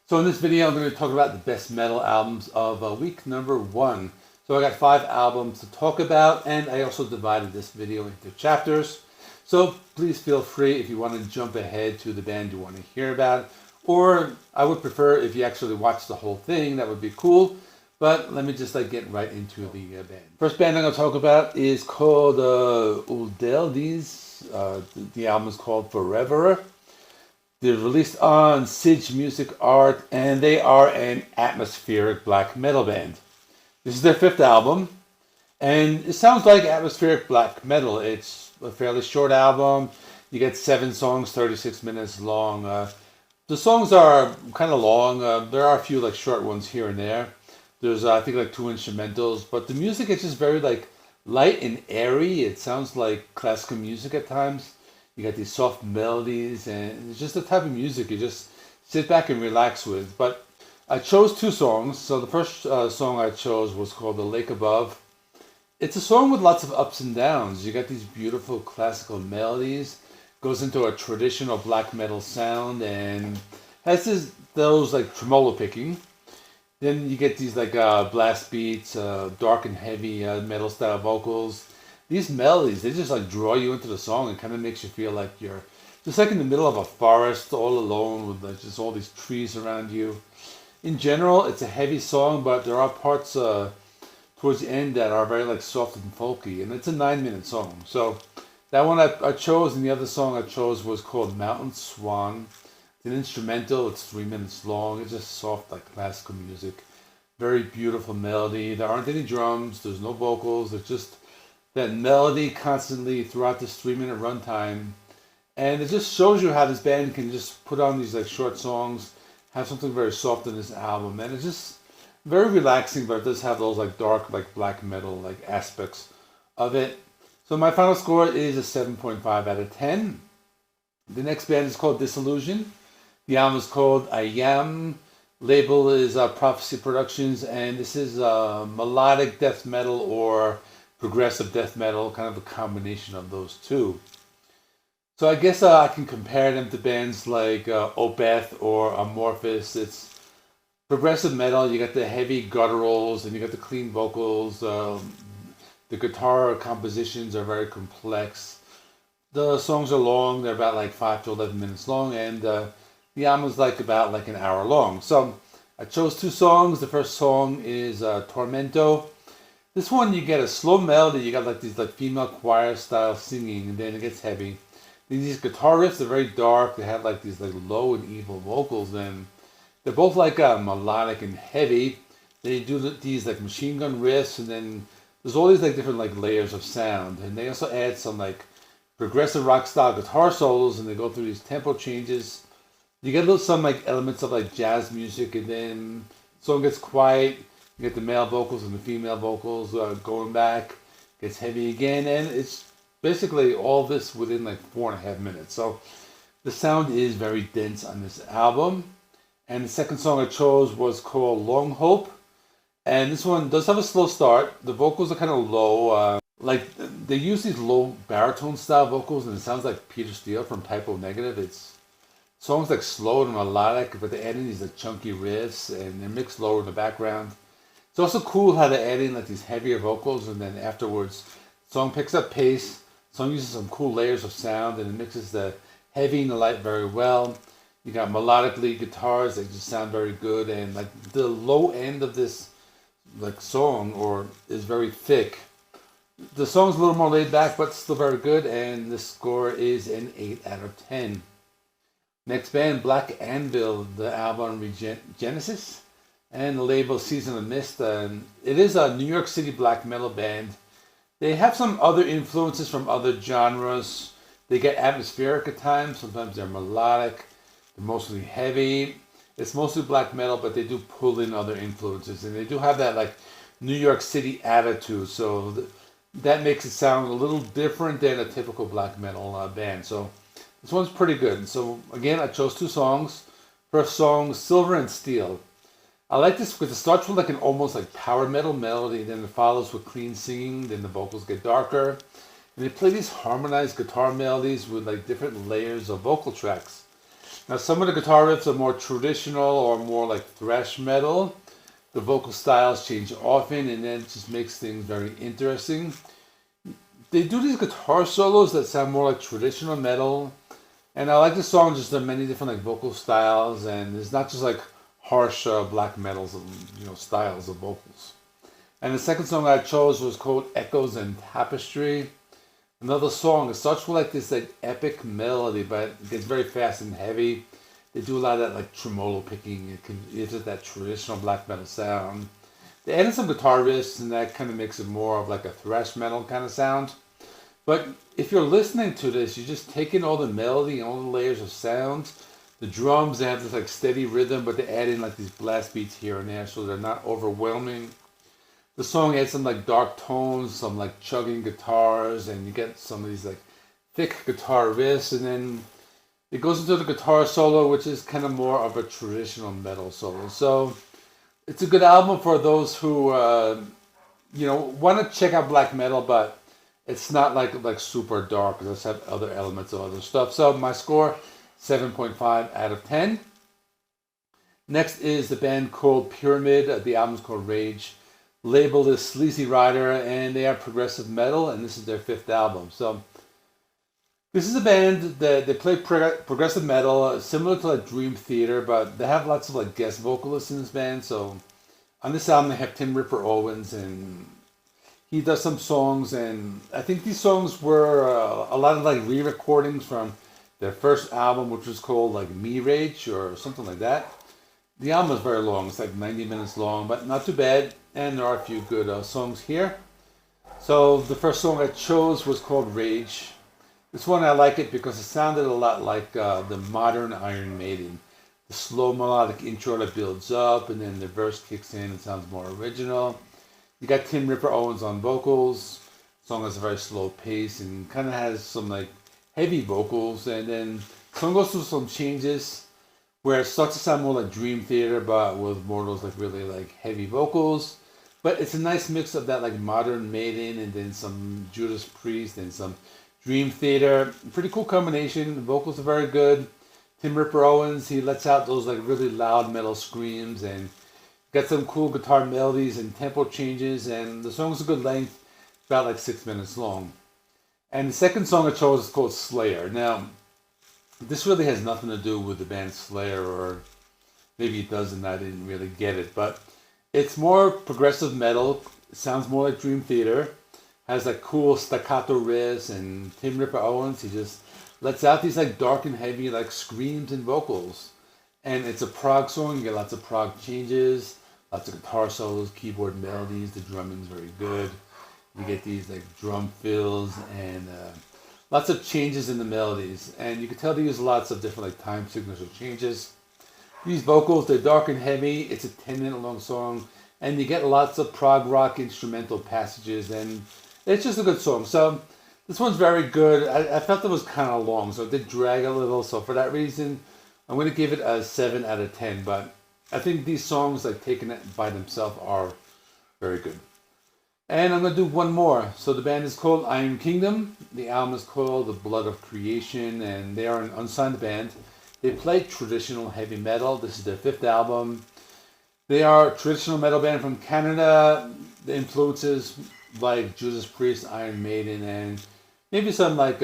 So in this video, I'm going to talk about the best metal albums of week number 1. So I got 5 albums to talk about, and I also divided this video into chapters. So please feel free if you want to jump ahead to the band you want to hear about, or I would prefer if you actually watch the whole thing, that would be cool. But let me just get right into the band. First band I'm going to talk about is called Ueldes. The album is called Forever. They're released on Sige Music Art, and they are an atmospheric black metal band. This is their 5th album, and it sounds like atmospheric black metal. It's a fairly short album. You get 7 songs, 36 minutes long. The songs are kind of long. There are a few short ones here and there. There's I think 2 instrumentals, but the music is just very light and airy. It sounds like classical music at times. You got these soft melodies, and it's just the type of music you just sit back and relax with. But I chose 2 songs. So the first song I chose was called The Lake Above. It's a song with lots of ups and downs. You got these beautiful classical melodies, goes into a traditional black metal sound, and has those tremolo picking. Then you get these blast beats, dark and heavy metal style vocals. These melodies, they just draw you into the song and kind of makes you feel like you're just in the middle of a forest all alone with just all these trees around you. In general, it's a heavy song, but there are parts towards the end that are very soft and folky, and it's a 9-minute song. So that one I chose, and the other song I chose was called Mountain Swan. It's an instrumental, it's 3 minutes long. It's just soft classical music. Very beautiful melody. There aren't any drums, there's no vocals, it's just that melody constantly throughout this 3-minute runtime. And it just shows you how this band can just put on these short songs, have something very soft in this album. And it's just very relaxing, but it does have those dark, black metal aspects of it. So my final score is a 7.5 out of 10. The next band is called Disillusion. The album is called Ayam. Label is Prophecy Productions, and this is melodic death metal or progressive death metal, kind of a combination of those two. So I guess I can compare them to bands like Opeth or Amorphous. It's progressive metal. You got the heavy gutturals and you got the clean vocals. The guitar compositions are very complex. The songs are long. They're about 5 to 11 minutes long, and the album is about an hour long. So I chose 2 songs. The first song is Tormento. This one, you get a slow melody. You got these female choir style singing, and then it gets heavy. These guitar riffs are very dark. They have these low and evil vocals, and they're both melodic and heavy. They do these machine gun riffs, and then there's all these different layers of sound. And they also add some progressive rock style guitar solos, and they go through these tempo changes. You get some elements of jazz music, and then the song gets quiet. You get the male vocals and the female vocals going back. Gets heavy again, and it's basically all this within 4.5 minutes. So the sound is very dense on this album. And the second song I chose was called Long Hope. And this one does have a slow start. The vocals are kind of low. They use these low baritone style vocals, and it sounds like Peter Steele from Type O Negative. It's songs slow and melodic, but they add in these chunky riffs, and they're mixed lower in the background. It's also cool how they add in these heavier vocals, and then afterwards, the song picks up pace. The song uses some cool layers of sound, and it mixes the heavy and the light very well. You got melodic lead guitars that just sound very good, and the low end of this song is very thick. The song's a little more laid back, but still very good, and the score is an 8 out of 10. Next band, Black Anvil, the album Regenesis, and the label Season of Mist. And it is a New York City black metal band. They have some other influences from other genres. They get atmospheric at times. Sometimes they're melodic. They're mostly heavy. It's mostly black metal, but they do pull in other influences. And they do have that New York City attitude. So that makes it sound a little different than a typical black metal band. So this one's pretty good. So again, I chose 2 songs. First song, Silver and Steel. I like this because it starts with an almost power metal melody, then it follows with clean singing, then the vocals get darker. And they play these harmonized guitar melodies with different layers of vocal tracks. Now some of the guitar riffs are more traditional or more like thrash metal. The vocal styles change often, and then it just makes things very interesting. They do these guitar solos that sound more like traditional metal, and I like the song just the many different like vocal styles, and it's not just like harsh black metals, styles of vocals. And the second song I chose was called Echoes and Tapestry. Another song. It starts with like this like epic melody, but it gets very fast and heavy. They do a lot of that like tremolo picking. It's just that traditional black metal sound. They added some guitar riffs, and that kind of makes it more of like a thrash metal kind of sound. But if you're listening to this, you just take in all the melody and all the layers of sounds. The drums, they have this like steady rhythm, but they add in like these blast beats here and there, so they're not overwhelming. The song adds some like dark tones, some like chugging guitars, and you get some of these like thick guitar riffs, and then it goes into the guitar solo, which is kind of more of a traditional metal solo. So it's a good album for those who want to check out black metal, but it's not like super dark. It does have other elements of other stuff. So my score, 7.5 out of 10. Next is the band called Pyramid. The album's called Rage. Labeled as Sleazy Rider, and they are progressive metal, and this is their 5th album. So this is a band that they play progressive metal, similar to like Dream Theater, but they have lots of like guest vocalists in this band. So on this album they have Tim Ripper Owens, and he does some songs, and I think these songs were a lot of like re-recordings from their first album, which was called like Me Rage or something like that. The album is very long. It's like 90 minutes long, but not too bad. And there are a few good songs here. So the first song I chose was called Rage. This one I like it because it sounded a lot like the modern Iron Maiden. The slow melodic intro that builds up, and then the verse kicks in and sounds more original. You got Tim Ripper Owens on vocals. The song has a very slow pace and kind of has some like heavy vocals, and then the song goes through some changes where it starts to sound more like Dream Theater, but with more of those like really like heavy vocals. But it's a nice mix of that like modern Maiden, and then some Judas Priest and some Dream Theater. Pretty cool combination. The vocals are very good. Tim Ripper Owens, he lets out those like really loud metal screams, and got some cool guitar melodies and tempo changes, and the song's a good length, about like 6 minutes long. And the second song I chose is called Slayer. Now, this really has nothing to do with the band Slayer, or maybe it does and I didn't really get it, but it's more progressive metal. It sounds more like Dream Theater. Has like cool staccato riffs, and Tim Ripper Owens, he just lets out these like dark and heavy like screams and vocals. And it's a prog song. You get lots of prog changes, lots of guitar solos, keyboard melodies. The drumming's very good. You get these like drum fills and lots of changes in the melodies, and you can tell they use lots of different like time signature changes. These vocals, they're dark and heavy. It's a 10-minute long song, and you get lots of prog rock instrumental passages, and it's just a good song. So this one's very good. I felt it was kind of long, so it did drag a little. So for that reason, I'm going to give it a 7 out of 10. But I think these songs, like taken by themselves, are very good. And I'm going to do one more. So the band is called Iron Kingdom. The album is called The Blood of Creation, and they are an unsigned band. They play traditional heavy metal. This is their 5th album. They are a traditional metal band from Canada. The influences like Judas Priest, Iron Maiden, and maybe some like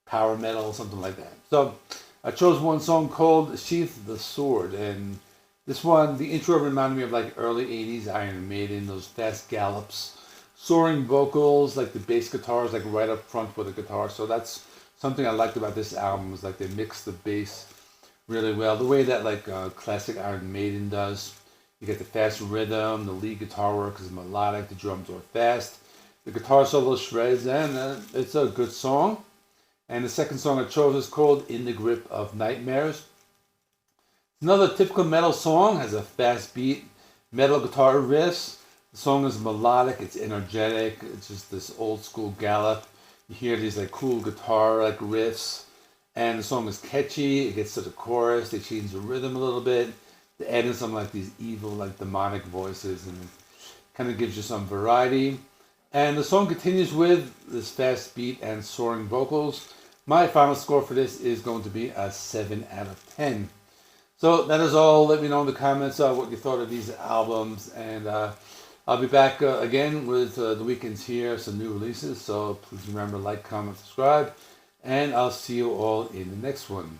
power metal, something like that. So I chose one song called Sheath the Sword, and this one, the intro reminded me of like early 80s Iron Maiden, those fast gallops, soaring vocals, like the bass guitars like right up front with the guitar. So that's something I liked about this album, is like they mix the bass really well, the way that like classic Iron Maiden does. You get the fast rhythm, the lead guitar work is melodic, the drums are fast, the guitar solo shreds, and it's a good song. And the second song I chose is called In the Grip of Nightmares. Another typical metal song, has a fast beat, metal guitar riffs. The song is melodic, it's energetic, it's just this old school gallop. You hear these like cool guitar like riffs, and the song is catchy. It gets to the chorus, they change the rhythm a little bit, they add in some like these evil like demonic voices, and it kind of gives you some variety. And the song continues with this fast beat and soaring vocals. My final score for this is going to be a 7 out of 10. So that is all. Let me know in the comments what you thought of these albums, and I'll be back again with the weekends here, some new releases. So please remember, like, comment, subscribe, and I'll see you all in the next one.